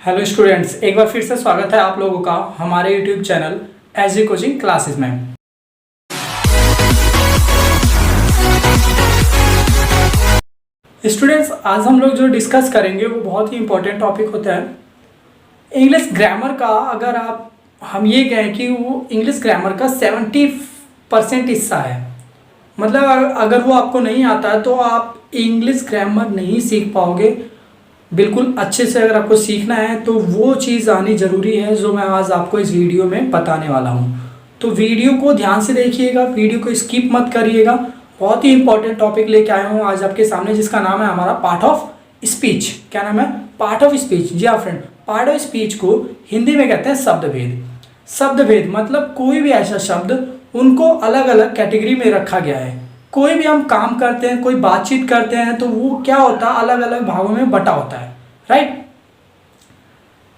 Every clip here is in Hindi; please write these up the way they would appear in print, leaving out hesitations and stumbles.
हेलो स्टूडेंट्स, एक बार फिर से स्वागत है आप लोगों का हमारे यूट्यूब चैनल एजी कोचिंग क्लासेस में। स्टूडेंट्स, आज हम लोग जो डिस्कस करेंगे वो बहुत ही इंपॉर्टेंट टॉपिक होता है इंग्लिश ग्रामर का। अगर हम ये कहें कि वो इंग्लिश ग्रामर का 70% हिस्सा है, मतलब अगर वो आपको नहीं आता है तो आप इंग्लिश ग्रामर नहीं सीख पाओगे बिल्कुल अच्छे से। अगर आपको सीखना है तो वो चीज़ आनी ज़रूरी है जो मैं आज आपको इस वीडियो में बताने वाला हूँ। तो वीडियो को ध्यान से देखिएगा, वीडियो को स्किप मत करिएगा। बहुत ही इंपॉर्टेंट टॉपिक लेके आया हूँ आज आपके सामने, जिसका नाम है हमारा पार्ट ऑफ स्पीच। क्या नाम है? Part of speech. जी हाँ फ्रेंड, पार्ट ऑफ स्पीच को हिंदी में कहते हैं शब्दभेद। शब्दभेद मतलब कोई भी ऐसा शब्द, उनको अलग अलग कैटेगरी में रखा गया है। कोई भी हम काम करते हैं, कोई बातचीत करते हैं तो वो क्या होता है, अलग अलग भागों में बटा होता है, राइट।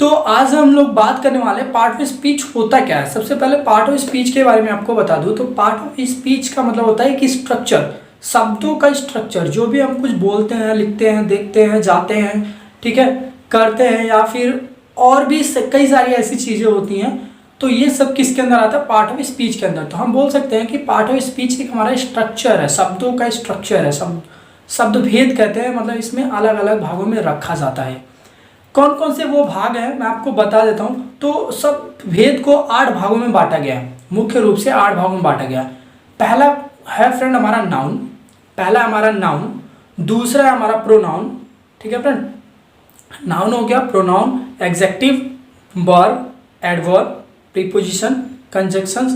तो आज हम लोग बात करने वाले पार्ट ऑफ स्पीच होता क्या है। सबसे पहले पार्ट ऑफ स्पीच के बारे में आपको बता दूं तो पार्ट ऑफ स्पीच का मतलब होता है कि स्ट्रक्चर, शब्दों का स्ट्रक्चर। जो भी हम कुछ बोलते हैं, लिखते हैं, देखते हैं, जाते हैं, ठीक है, करते हैं, या फिर और भी कई सारी ऐसी चीज़ें होती हैं, तो ये सब किसके अंदर आता है? पार्ट ऑफ स्पीच के अंदर। तो हम बोल सकते हैं कि पार्ट ऑफ स्पीच एक हमारा स्ट्रक्चर है, शब्दों का स्ट्रक्चर है। शब्द भेद कहते हैं, मतलब इसमें अलग अलग भागों में रखा जाता है। कौन कौन से वो भाग हैं मैं आपको बता देता हूँ। तो सब भेद को 8 भागों में बांटा गया है, मुख्य रूप से 8 भागों में बांटा गया है। पहला है फ्रेंड हमारा नाउन, पहला हमारा नाउन। दूसरा है हमारा प्रोनाउन, ठीक है फ्रेंड। नाउन हो गया, pronoun, executive, verb, adverb, preposition, conjunctions,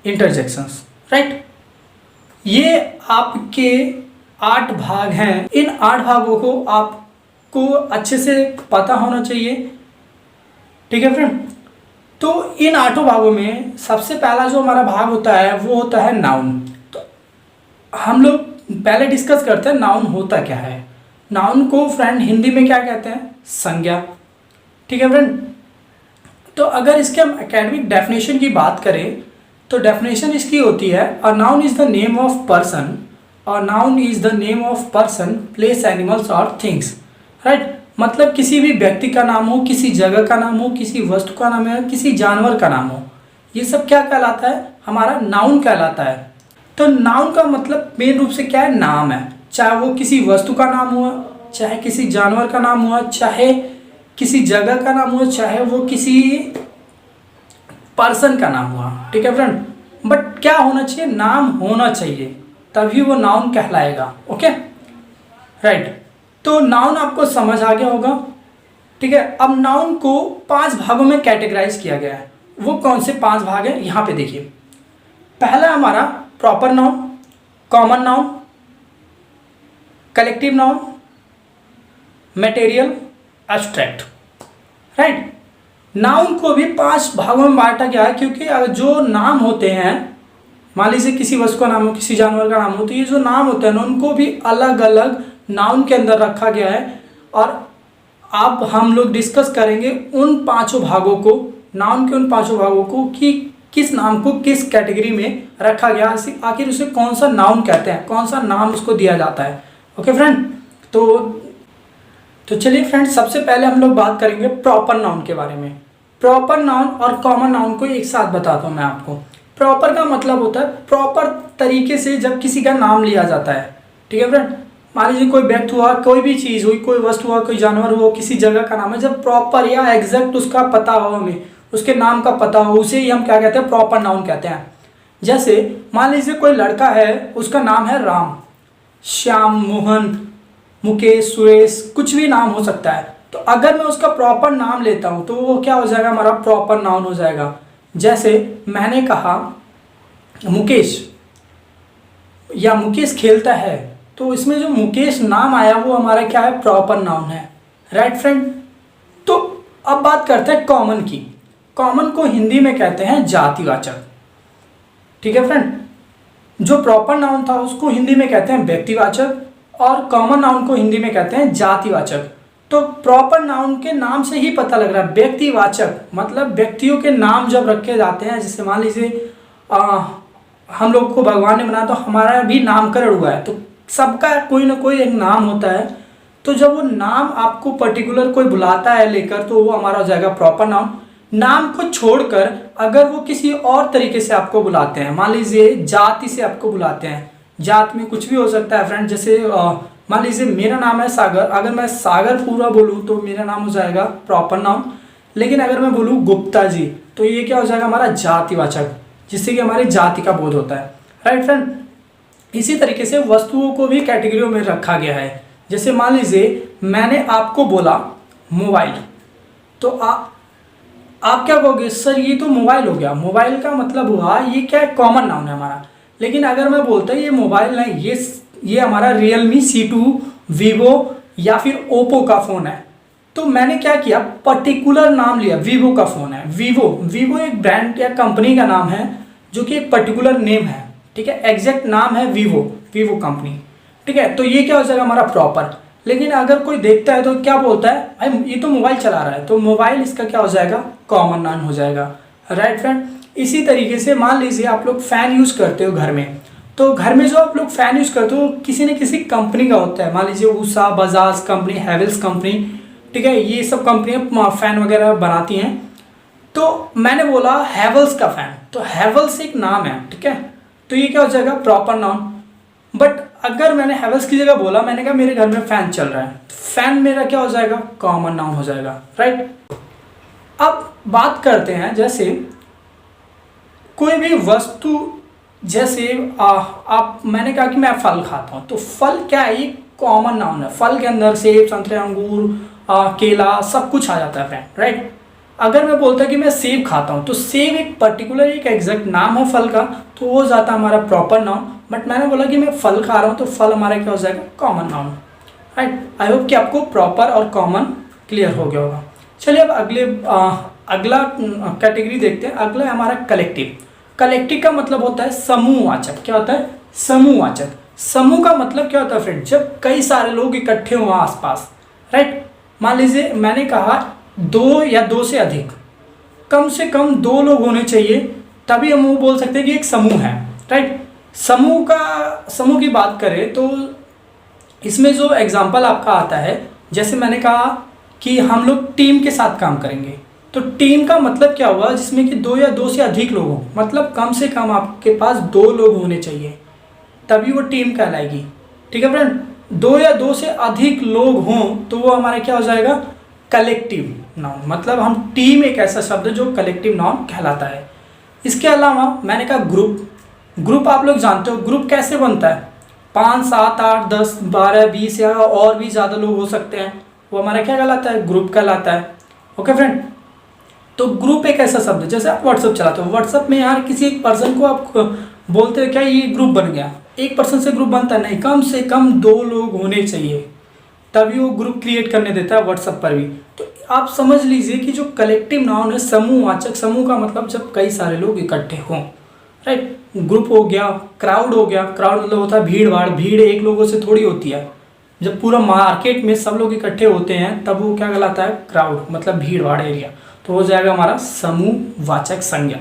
interjections, right. ये आपके 8 भाग हैं। इन 8 भागों को आपको अच्छे से पता होना चाहिए, ठीक है फ्रेंड। तो इन 8 भागों में सबसे पहला जो हमारा भाग होता है वो होता है नाउन। तो हम लोग पहले डिस्कस करते हैं नाउन होता क्या है। नाउन को फ्रेंड हिंदी में क्या कहते हैं? संज्ञा, ठीक है फ्रेंड। तो अगर इसके हम एकेडमिक डेफिनेशन की बात करें तो डेफिनेशन इसकी होती है, a noun is the name of person, a noun is the name of person, place, animals और थिंग्स, राइट। मतलब किसी भी व्यक्ति का नाम हो, किसी जगह का नाम हो, किसी वस्तु का नाम है, किसी जानवर का नाम हो, ये सब क्या कहलाता है? हमारा नाउन कहलाता है। तो नाउन का मतलब मेन रूप से क्या है? नाम है। चाहे वो किसी वस्तु का नाम हुआ, चाहे किसी जानवर का नाम हुआ, चाहे किसी जगह का नाम हुआ, चाहे वो किसी पर्सन का नाम हुआ, ठीक है फ्रेंड। बट क्या होना चाहिए? नाम होना चाहिए, तभी वो नाउन कहलाएगा। Okay, right. तो नाउन आपको समझ आ गया होगा, ठीक है। अब नाउन को 5 भागों में कैटेगराइज किया गया है। वो कौन से 5 भाग हैं यहाँ पे देखिए। पहला हमारा proper noun, common noun, collective noun, material, abstract, right. Noun को भी 5 भागों में बांटा गया है, क्योंकि जो नाम होते हैं, मान लीजिए किसी वस्तु का नाम हो, किसी जानवर का नाम हो, तो ये जो नाम होते हैं ना, उनको भी अलग अलग नाउन के अंदर रखा गया है। और अब हम लोग डिस्कस करेंगे उन 5 भागों को, नाउन के उन 5 भागों को, कि किस नाम को किस कैटेगरी में रखा गया, आखिर उसे कौन सा नाउन कहते हैं, कौन सा नाम उसको दिया जाता है। ओके फ्रेंड, तो चलिए फ्रेंड, सबसे पहले हम लोग बात करेंगे प्रॉपर नाउन के बारे में। प्रॉपर नाउन और कॉमन नाउन को एक साथ बताता हूँ मैं आपको। प्रॉपर का मतलब होता है प्रॉपर तरीके से जब किसी का नाम लिया जाता है, ठीक है फ्रेंड। मान लीजिए कोई व्यक्ति हुआ, कोई भी चीज़ हुई, कोई वस्तु हुआ, कोई जानवर हुआ, किसी जगह का नाम है, जब प्रॉपर या एग्जैक्ट उसका पता हो, हमें उसके नाम का पता हो, उसे ही हम क्या कहते हैं? प्रॉपर नाउन कहते हैं। जैसे मान लीजिए कोई लड़का है, उसका नाम है राम, श्याम, मोहन, मुकेश, सुरेश, कुछ भी नाम हो सकता है। तो अगर मैं उसका प्रॉपर नाम लेता हूं तो वो क्या हो जाएगा? हमारा प्रॉपर नाउन हो जाएगा। जैसे मैंने कहा मुकेश, या मुकेश खेलता है, तो इसमें जो मुकेश नाम आया वो हमारा क्या है? प्रॉपर नाउन है, राइट फ्रेंड। तो अब बात करते हैं कॉमन की। कॉमन को हिंदी में कहते हैं जातिवाचक, ठीक है फ्रेंड। जो प्रॉपर नाउन था उसको हिंदी में कहते हैं व्यक्तिवाचक, और कॉमन नाउन को हिंदी में कहते हैं जातिवाचक। तो प्रॉपर नाउन के नाम से ही पता लग रहा है। व्यक्तिवाचक मतलब व्यक्तियों के नाम जब रखे जाते हैं, जैसे मान लीजिए हम लोग को भगवान ने बनाया तो हमारा भी नामकरण हुआ है, तो सबका कोई ना कोई एक नाम होता है। तो जब वो नाम आपको पर्टिकुलर कोई बुलाता है लेकर, तो वो हमारा हो जाएगा प्रॉपर नाउन। नाम को छोड़कर अगर वो किसी और तरीके से आपको बुलाते हैं, मान लीजिए जाति से आपको बुलाते हैं, जात में कुछ भी हो सकता है फ्रेंड। जैसे मान लीजिए मेरा नाम है सागर, अगर मैं सागर पूरा बोलूँ तो मेरा नाम हो जाएगा प्रॉपर नाउन। लेकिन अगर मैं बोलूँ गुप्ता जी, तो ये क्या हो जाएगा हमारा जातिवाचक, जिससे कि हमारी जाति का बोध होता है। राइट फ्रेंड, इसी तरीके से वस्तुओं को भी कैटेगरियों में रखा गया है। जैसे मान लीजिए मैंने आपको बोला मोबाइल, तो आप क्या कहोगे, सर ये तो मोबाइल हो गया। मोबाइल का मतलब हुआ ये क्या है, कॉमन नाउन है हमारा। लेकिन अगर मैं बोलता ये मोबाइल नहीं, ये हमारा रियलमी C2, वीवो या फिर ओप्पो का फ़ोन है, तो मैंने क्या किया, पर्टिकुलर नाम लिया। वीवो का फ़ोन है, वीवो एक ब्रांड या कंपनी का नाम है, जो कि एक पर्टिकुलर नेम है, ठीक है, एग्जैक्ट नाम है वीवो कंपनी, ठीक है। तो ये क्या हो जाएगा हमारा प्रॉपर। लेकिन अगर कोई देखता है तो क्या बोलता है, भाई ये तो मोबाइल चला रहा है, तो मोबाइल इसका क्या हो जाएगा, कॉमन नाउन हो जाएगा। राइट फ्रेंड, इसी तरीके से मान लीजिए आप लोग फ़ैन यूज़ करते हो घर में, तो घर में जो आप लोग फ़ैन यूज़ करते हो किसी न किसी कंपनी का होता है। मान लीजिए उषा, बजाज कंपनी, हैवेल्स कंपनी, ठीक है, ये सब कंपनियाँ फ़ैन वगैरह बनाती हैं। तो मैंने बोला हैवेल्स का फ़ैन, तो हैवेल्स एक नाम है, ठीक है, तो ये क्या हो जाएगा प्रॉपर नाउन। बट अगर मैंने हैवेल्स की जगह बोला, मैंने कहा मेरे घर में फ़ैन चल रहा है, तो फ़ैन मेरा क्या हो जाएगा, कॉमन नाउन हो जाएगा। राइट, अब बात करते हैं जैसे कोई भी वस्तु, जैसे आप मैंने कहा कि मैं फल खाता हूँ, तो फल क्या है, ये कॉमन नाउन है। फल के अंदर सेब, संतरे, अंगूर, केला सब कुछ आ जाता है फ्रेंड। राइट, अगर मैं बोलता कि मैं सेब खाता हूँ, तो सेब एक पर्टिकुलर एक एग्जैक्ट नाम है फल का, तो वो जाता है हमारा प्रॉपर नाउन। बट मैंने बोला कि मैं फल खा रहा हूँ, तो फल हमारा क्या हो जाएगा, common noun. Right, I hope कि आपको प्रॉपर और कॉमन क्लियर हो गया होगा। चलिए अब अगला कैटेगरी देखते हैं। अगला है हमारा कलेक्टिव। कलेक्टिव का मतलब होता है समूहवाचक। क्या होता है, समूहवाचक। समूह का मतलब क्या होता है फ्रेंड, जब कई सारे लोग इकट्ठे हों आसपास। राइट, मान लीजिए मैंने कहा 2 या 2 से अधिक, कम से कम 2 लोग होने चाहिए, तभी हम वो बोल सकते हैं कि एक समूह है। राइट, समूह की बात करें तो इसमें जो एग्जाम्पल आपका आता है, जैसे मैंने कहा कि हम लोग टीम के साथ काम करेंगे, तो टीम का मतलब क्या हुआ, जिसमें कि 2 या 2 से अधिक लोग हों, मतलब कम से कम आपके पास 2 लोग होने चाहिए, तभी वो टीम कहलाएगी। ठीक है फ्रेंड, 2 या 2 से अधिक लोग हों तो वो हमारा क्या हो जाएगा, कलेक्टिव नाउन। मतलब हम टीम एक ऐसा शब्द जो कलेक्टिव नाउन कहलाता है। इसके अलावा मैंने कहा ग्रुप आप लोग जानते हो ग्रुप कैसे बनता है, 5, 7, 8, 10, 12, 20 या और भी ज़्यादा लोग हो सकते हैं, वो हमारा क्या कहलाता है, ग्रुप कहलाता है। ओके फ्रेंड, तो ग्रुप एक ऐसा शब्द है, जैसे आप व्हाट्सअप चलाते हो, व्हाट्सअप में यार किसी एक पर्सन को आप बोलते हो क्या ये ग्रुप बन गया, एक पर्सन से ग्रुप बनता नहीं, कम से कम 2 लोग होने चाहिए तभी वो ग्रुप क्रिएट करने देता है व्हाट्सएप पर भी। तो आप समझ लीजिए कि जो कलेक्टिव नाउन है समूहवाचक, समूह का मतलब जब कई सारे लोग इकट्ठे हों। राइट, ग्रुप हो गया, क्राउड हो गया, क्राउड मतलब होता है भीड़ भाड़, भीड़ एक लोगों से थोड़ी होती है, जब पूरा मार्केट में सब लोग इकट्ठे होते हैं तब वो क्या कहलाता है, क्राउड, मतलब भीड़ भाड़ एरिया, तो हो जाएगा हमारा समूहवाचक संज्ञा।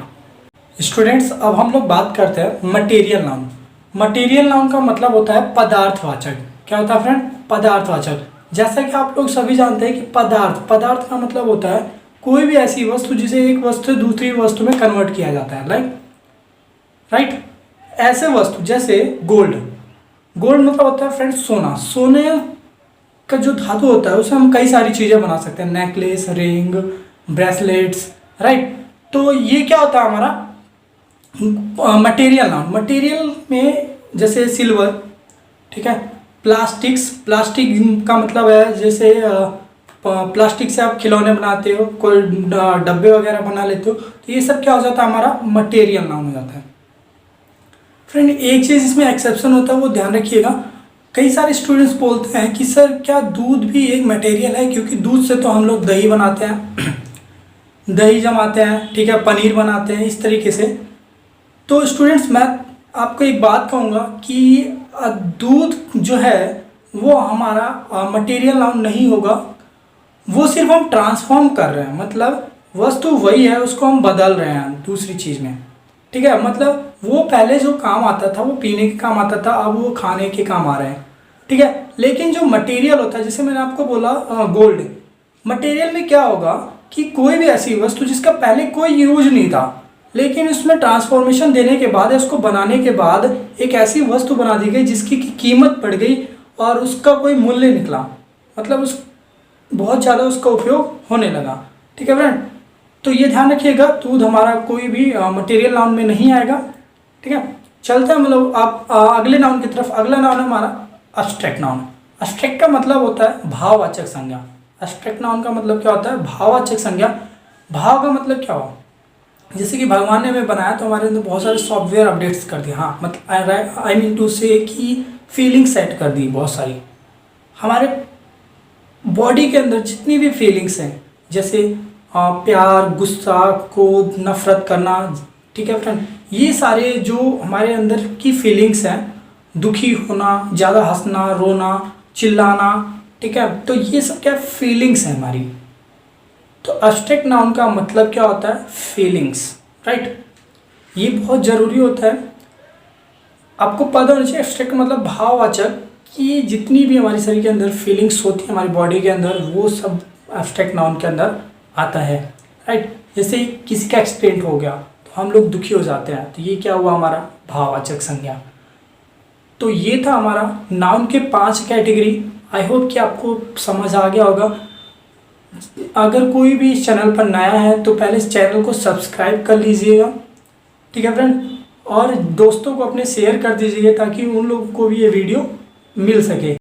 स्टूडेंट्स, अब हम लोग बात करते हैं मटेरियल नाउन। मटेरियल नाउन का मतलब होता है पदार्थवाचक। क्या होता है फ्रेंड, पदार्थवाचक। जैसा कि आप लोग सभी जानते हैं कि पदार्थ का मतलब होता है कोई भी ऐसी वस्तु जिसे एक वस्तु से दूसरी वस्तु में कन्वर्ट किया जाता है। राइट, ऐसे वस्तु जैसे गोल्ड मतलब होता है फ्रेंड सोना। सोने का जो धातु होता है उससे हम कई सारी चीज़ें बना सकते हैं, नेकलेस, रिंग, ब्रेसलेट्स। राइट, तो ये क्या होता है हमारा मटेरियल नाउन। मटेरियल में जैसे सिल्वर, ठीक है, प्लास्टिक का मतलब है जैसे प्लास्टिक से आप खिलौने बनाते हो, कोई डब्बे वगैरह बना लेते हो, तो ये सब क्या हो जाता है हमारा मटेरियल नाउन हो जाता है। फ्रेंड, एक चीज़ इसमें एक्सेप्शन होता है, वो ध्यान रखिएगा। कई सारे स्टूडेंट्स बोलते हैं कि सर क्या दूध भी एक मटेरियल है, क्योंकि दूध से तो हम लोग दही बनाते हैं दही जमाते हैं, ठीक है, पनीर बनाते हैं, इस तरीके से। तो स्टूडेंट्स, मैं आपको एक बात कहूँगा कि दूध जो है वो हमारा मटेरियल नाउन नहीं होगा, वो सिर्फ हम ट्रांसफॉर्म कर रहे हैं, मतलब वस्तु वही है, उसको हम बदल रहे हैं दूसरी चीज़ में। ठीक है, मतलब वो पहले जो काम आता था वो पीने के काम आता था, अब वो खाने के काम आ रहे हैं। ठीक है, लेकिन जो मटेरियल होता है, जैसे मैंने आपको बोला गोल्ड, मटेरियल में क्या होगा कि कोई भी ऐसी वस्तु जिसका पहले कोई यूज नहीं था, लेकिन उसमें ट्रांसफॉर्मेशन देने के बाद, उसको बनाने के बाद एक ऐसी वस्तु बना दी गई जिसकी की कीमत बढ़ गई और उसका कोई मूल्य निकला, मतलब उस बहुत ज़्यादा उसका उपयोग होने लगा। ठीक है फ्रेंड, तो ये ध्यान रखिएगा, दूध हमारा कोई भी मटेरियल नाउन में नहीं आएगा। ठीक है, चलते हैं हम लोग आप अगले नाउन की तरफ। अगला नाउन है हमारा एब्स्ट्रैक्ट नाउन। एब्स्ट्रैक्ट का मतलब होता है भाववाचक संज्ञा। एब्स्ट्रैक्ट नाउन का मतलब क्या होता है? भाववाचक संज्ञा। भाव का मतलब क्या हुआ? जैसे कि भगवान ने हमें बनाया तो हमारे अंदर बहुत सारे सॉफ्टवेयर अपडेट्स कर दिए। हाँ, मतलब आई मीन टू से कि फीलिंग सेट कर दी बहुत सारी। हमारे बॉडी के अंदर जितनी भी फीलिंग्स हैं, जैसे प्यार, गुस्सा, क्रोध, नफरत करना, ठीक है फ्रेंड, ये सारे जो हमारे अंदर की फीलिंग्स हैं, दुखी होना, ज़्यादा हंसना, रोना, चिल्लाना, ठीक है, तो ये सब क्या फीलिंग्स हैं हमारी। तो एब्स्ट्रैक्ट नाउन का मतलब क्या होता है? Feelings, right. ये बहुत ज़रूरी होता है, आपको पता होना चाहिए। एब्स्ट्रैक्ट मतलब भाववाचक, कि जितनी भी हमारी शरीर के अंदर फीलिंग्स होती है हमारी बॉडी के अंदर, वो सब एब्स्ट्रैक्ट नाउन के अंदर आता है, राइट। जैसे किसी का एक्सीडेंट हो गया तो हम लोग दुखी हो जाते हैं, तो ये क्या हुआ? हमारा भाववाचक संज्ञा। तो ये था हमारा नाउन के 5 कैटेगरी। आई होप कि आपको समझ आ गया होगा। अगर कोई भी इस चैनल पर नया है तो पहले इस चैनल को सब्सक्राइब कर लीजिएगा, ठीक है फ्रेंड, और दोस्तों को अपने शेयर कर दीजिएगा ताकि उन लोगों को भी ये वीडियो मिल सके।